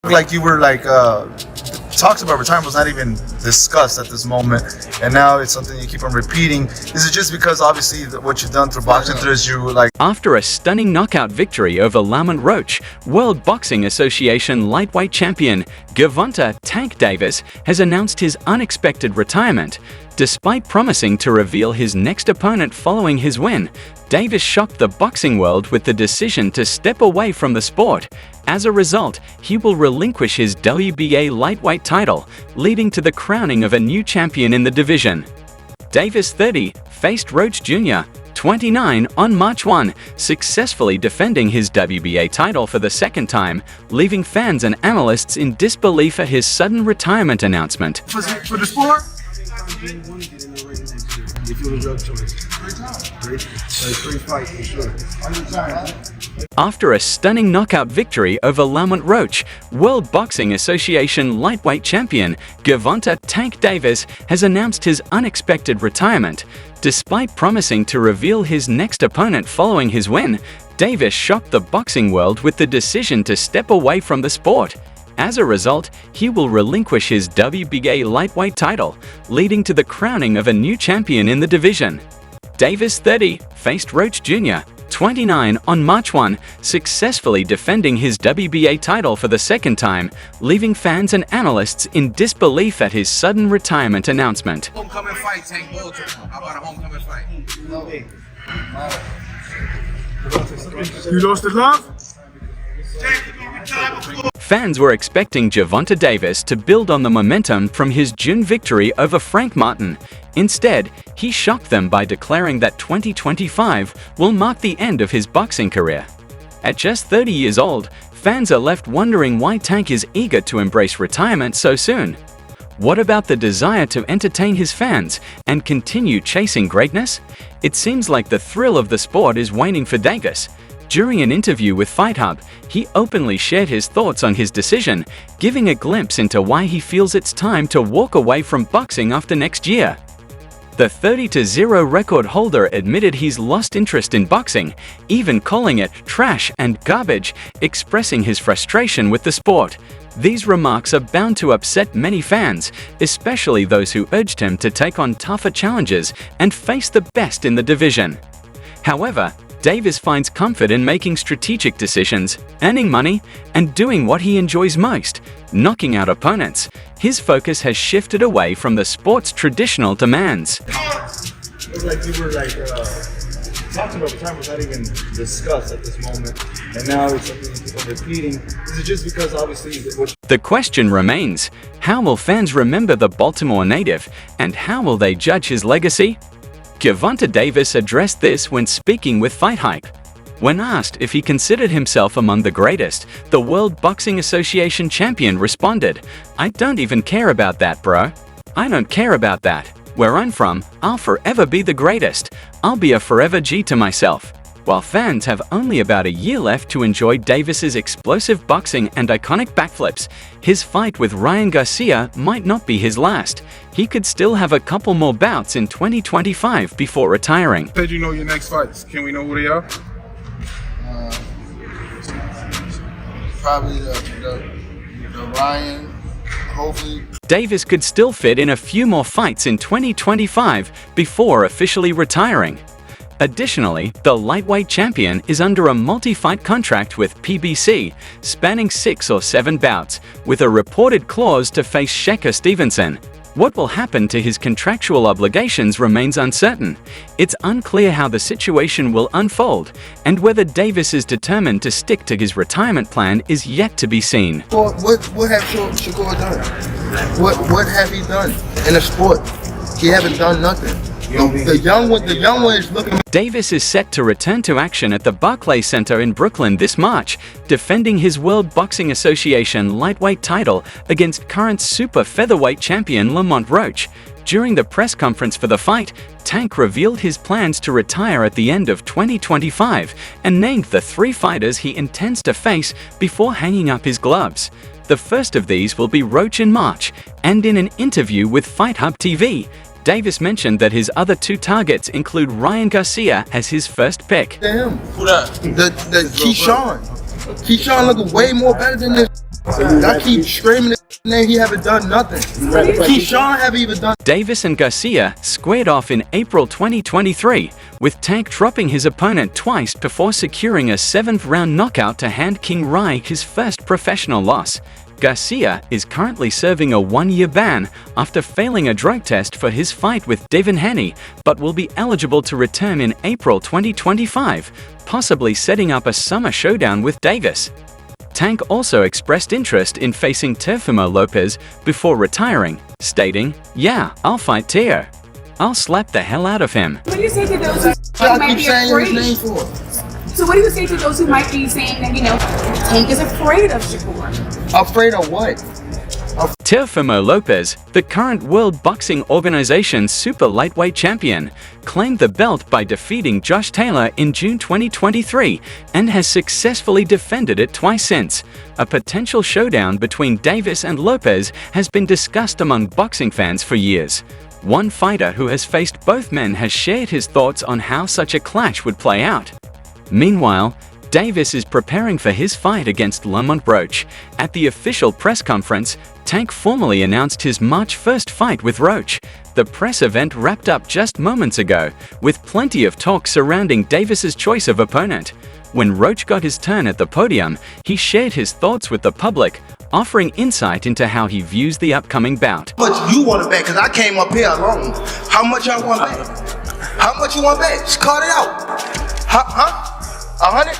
like you were like talks about retirement was not even discussed at this moment, and now it's something you keep on repeating. Is it just because obviously what you've done through boxing through you like? After a stunning knockout victory over Lamont Roach, World Boxing Association lightweight champion Gervonta "Tank" Davis has announced his unexpected retirement. Despite promising to reveal his next opponent following his win, Davis shocked the boxing world with the decision to step away from the sport. As a result, he will relinquish his WBA lightweight title, leading to the crowning of a new champion in the division. Davis, 30, faced Roach Jr., 29, on March 1, successfully defending his WBA title for the second time, leaving fans and analysts in disbelief at his sudden retirement announcement. For the sport? After a stunning knockout victory over Lamont Roach, World Boxing Association lightweight champion Gervonta "Tank" Davis has announced his unexpected retirement. Despite promising to reveal his next opponent following his win, Davis shocked the boxing world with the decision to step away from the sport. As a result, he will relinquish his WBA lightweight title, leading to the crowning of a new champion in the division. Davis, 30, faced Roach Jr., 29, on March 1, successfully defending his WBA title for the second time, leaving fans and analysts in disbelief at his sudden retirement announcement. Homecoming fight, Tank. How about a homecoming fight? You lost the love? Fans were expecting Gervonta Davis to build on the momentum from his June victory over Frank Martin. Instead, he shocked them by declaring that 2025 will mark the end of his boxing career. At just 30 years old, fans are left wondering why Tank is eager to embrace retirement so soon. What about the desire to entertain his fans and continue chasing greatness? It seems like the thrill of the sport is waning for Davis. During an interview with Fight Hub, he openly shared his thoughts on his decision, giving a glimpse into why he feels it's time to walk away from boxing after next year. The 30-0 record holder admitted he's lost interest in boxing, even calling it trash and garbage, expressing his frustration with the sport. These remarks are bound to upset many fans, especially those who urged him to take on tougher challenges and face the best in the division. However, Davis finds comfort in making strategic decisions, earning money, and doing what he enjoys most, knocking out opponents. His focus has shifted away from the sport's traditional demands. It's like you were like talking about retirement was not even discussed at this moment, and now it's something you keep on repeating. Is it just because obviously The question remains, how will fans remember the Baltimore native, and how will they judge his legacy? Gervonta Davis addressed this when speaking with Fight Hype. When asked if he considered himself among the greatest, the World Boxing Association champion responded, "I don't even care about that, bro. I don't care about that. Where I'm from, I'll forever be the greatest. I'll be a forever G to myself." While fans have only about a year left to enjoy Davis's explosive boxing and iconic backflips, his fight with Ryan Garcia might not be his last. He could still have a couple more bouts in 2025 before retiring. Said you know your next fights. Can we know who they are? Probably the Ryan, hopefully. Davis could still fit in a few more fights in 2025 before officially retiring. Additionally, the lightweight champion is under a multi-fight contract with PBC, spanning 6 or 7 bouts, with a reported clause to face Shakur Stevenson. What will happen to his contractual obligations remains uncertain. It's unclear how the situation will unfold, and whether Davis is determined to stick to his retirement plan is yet to be seen. What have Shakur done? What have he done in the sport? He haven't done nothing. The young one is looking. Davis is set to return to action at the Barclays Center in Brooklyn this March, defending his World Boxing Association lightweight title against current super featherweight champion Lamont Roach. During the press conference for the fight, Tank revealed his plans to retire at the end of 2025 and named the 3 fighters he intends to face before hanging up his gloves. The first of these will be Roach in March, and in an interview with Fight Hub TV, Davis mentioned that his other 2 targets include Ryan Garcia as his first pick. Him. Who that? The Keyshawn. Keyshawn looking way more better than this. I keep screaming his name. He haven't done nothing. Keyshawn haven't even done. Davis and Garcia squared off in April 2023, with Tank dropping his opponent twice before securing a 7th-round knockout to hand King Rai his first professional loss. Garcia is currently serving a 1-year ban after failing a drug test for his fight with Devin Haney, but will be eligible to return in April 2025, possibly setting up a summer showdown with Davis. Tank also expressed interest in facing Teofimo Lopez before retiring, stating, "Yeah, I'll fight Teo. I'll slap the hell out of him." What do you say to those who Y'all might keep be saying his name afraid? for. So what do you say to those who might be saying that, Tank is afraid of Shakur? Afraid of what? Teofimo Lopez, the current World Boxing Organization's super lightweight champion, claimed the belt by defeating Josh Taylor in June 2023 and has successfully defended it twice since. A potential showdown between Davis and Lopez has been discussed among boxing fans for years. One fighter who has faced both men has shared his thoughts on how such a clash would play out. Meanwhile, Davis is preparing for his fight against Lamont Roach. At the official press conference, Tank formally announced his March 1st fight with Roach. The press event wrapped up just moments ago, with plenty of talk surrounding Davis's choice of opponent. When Roach got his turn at the podium, he shared his thoughts with the public, offering insight into how he views the upcoming bout. How much you want to bet? Because I came up here alone. How much y'all want to bet? How much you want to bet? Just call it out. Huh? 100?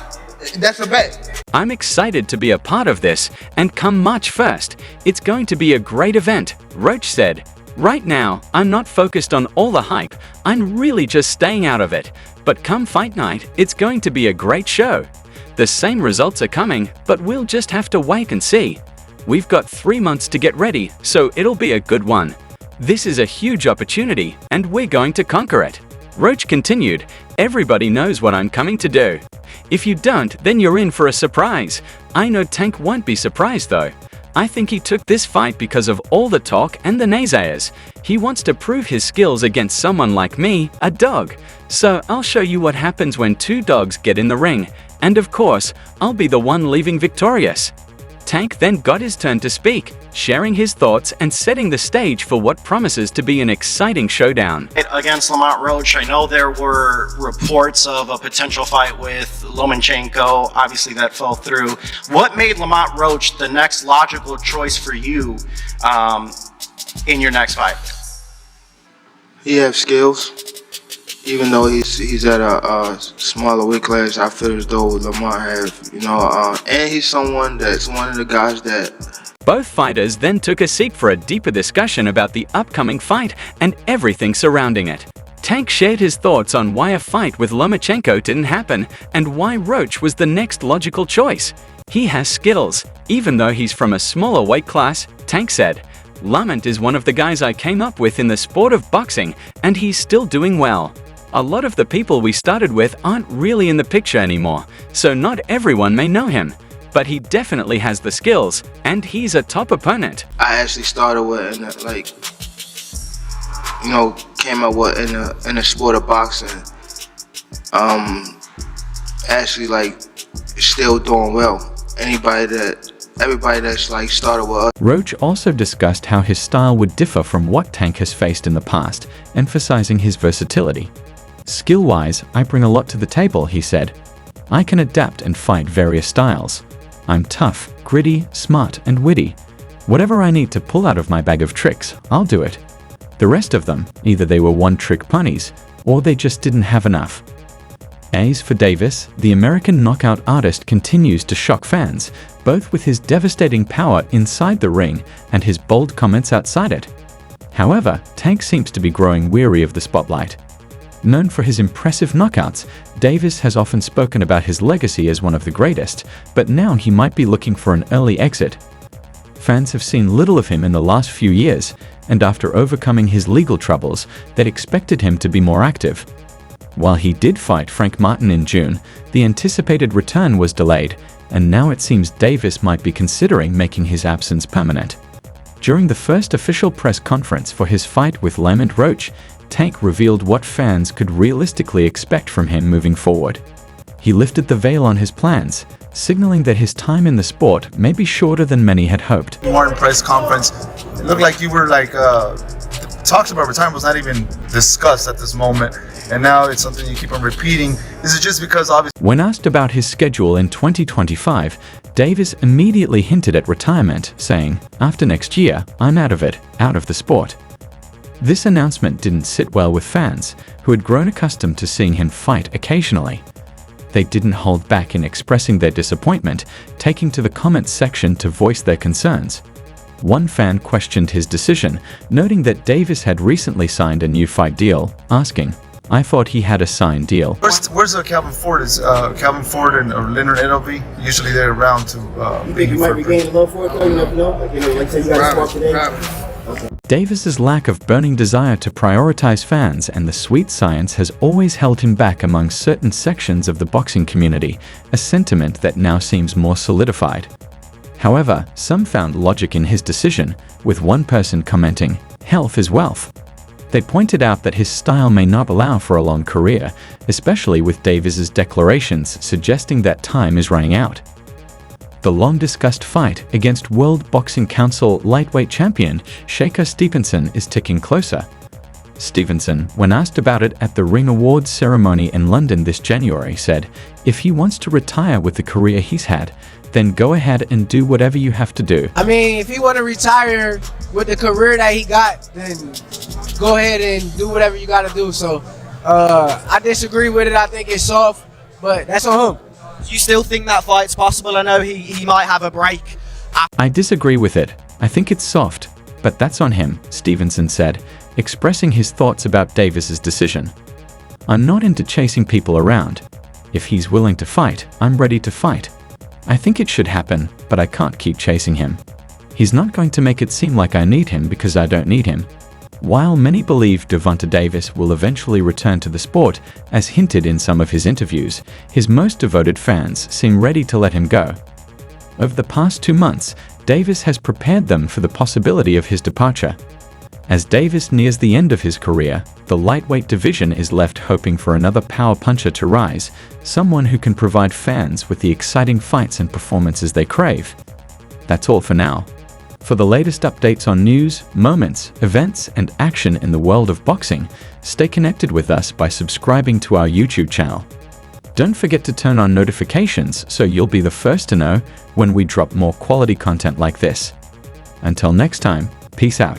That's a bet. I'm excited to be a part of this, and come March 1st, it's going to be a great event, Roach said. Right now, I'm not focused on all the hype, I'm really just staying out of it. But come fight night, it's going to be a great show. The same results are coming, but we'll just have to wait and see. We've got 3 months to get ready, so it'll be a good one. This is a huge opportunity, and we're going to conquer it. Roach continued, "Everybody knows what I'm coming to do. If you don't, then you're in for a surprise. I know Tank won't be surprised though. I think he took this fight because of all the talk and the naysayers. He wants to prove his skills against someone like me, a dog. So I'll show you what happens when 2 dogs get in the ring. And of course, I'll be the one leaving victorious." Tank then got his turn to speak, sharing his thoughts and setting the stage for what promises to be an exciting showdown. Against Lamont Roach, I know there were reports of a potential fight with Lomachenko. Obviously, that fell through. What made Lamont Roach the next logical choice for you in your next fight? He has skills. Even though he's at a smaller weight class, I feel as though Lamont have, and he's that's one of the guys that. Both fighters then took a seat for a deeper discussion about the upcoming fight and everything surrounding it. Tank shared his thoughts on why a fight with Lomachenko didn't happen and why Roach was the next logical choice. He has skills, even though he's from a smaller weight class, Tank said. Lamont is one of the guys I came up with in the sport of boxing, and he's still doing well. A lot of the people we started with aren't really in the picture anymore, so not everyone may know him. But he definitely has the skills, and he's a top opponent. I actually started with, came up with in the sport of boxing. Still doing well. Everybody that's started with us. Roach also discussed how his style would differ from what Tank has faced in the past, emphasizing his versatility. "Skill-wise, I bring a lot to the table," he said. "I can adapt and fight various styles. I'm tough, gritty, smart, and witty. Whatever I need to pull out of my bag of tricks, I'll do it. The rest of them, either they were one-trick ponies, or they just didn't have enough." As for Davis, the American knockout artist continues to shock fans, both with his devastating power inside the ring and his bold comments outside it. However, Tank seems to be growing weary of the spotlight. Known for his impressive knockouts, Davis has often spoken about his legacy as one of the greatest, but now he might be looking for an early exit. Fans have seen little of him in the last few years, and after overcoming his legal troubles, they'd expected him to be more active. While he did fight Frank Martin in June, the anticipated return was delayed, and now it seems Davis might be considering making his absence permanent. During the first official press conference for his fight with Lamont Roach, Tank revealed what fans could realistically expect from him moving forward. He lifted the veil on his plans, signaling that his time in the sport may be shorter than many had hoped. Martin press conference, it looked like you were like, talks about retirement was not even discussed at this moment, and now it's something you keep on repeating. Is it just because obviously? When asked about his schedule in 2025, Davis immediately hinted at retirement, saying, "After next year, I'm out of it, out of the sport." This announcement didn't sit well with fans, who had grown accustomed to seeing him fight occasionally. They didn't hold back in expressing their disappointment, taking to the comments section to voice their concerns. One fan questioned his decision, noting that Davis had recently signed a new fight deal, asking, "I thought he had a signed deal." Where's Calvin Ford? Is Calvin Ford and Leonard Edelby? Usually they're around to. You think you might be gaining love for it though? You never know. Like say you got a spark today. Davis's lack of burning desire to prioritize fans and the sweet science has always held him back among certain sections of the boxing community, a sentiment that now seems more solidified. However, some found logic in his decision, with one person commenting, "Health is wealth." They pointed out that his style may not allow for a long career, especially with Davis's declarations suggesting that time is running out. The long-discussed fight against World Boxing Council lightweight champion Shakur Stevenson is ticking closer. Stevenson, when asked about it at the Ring Awards ceremony in London this January, said, "If he wants to retire with the career he's had, then go ahead and do whatever you have to do." I mean, if he want to retire with the career that he got, then go ahead and do whatever you got to do. So I disagree with it. I think it's soft, but that's on him. Do you still think that fight's possible? I know he might have a break. "I disagree with it. I think it's soft, but that's on him," Stevenson said, expressing his thoughts about Davis's decision. "I'm not into chasing people around. If he's willing to fight, I'm ready to fight. I think it should happen, but I can't keep chasing him. He's not going to make it seem like I need him because I don't need him." While many believe Gervonta Davis will eventually return to the sport, as hinted in some of his interviews, his most devoted fans seem ready to let him go. Over the past 2 months, Davis has prepared them for the possibility of his departure. As Davis nears the end of his career, the lightweight division is left hoping for another power puncher to rise, someone who can provide fans with the exciting fights and performances they crave. That's all for now. For the latest updates on news, moments, events, and action in the world of boxing, stay connected with us by subscribing to our YouTube channel. Don't forget to turn on notifications so you'll be the first to know when we drop more quality content like this. Until next time, peace out.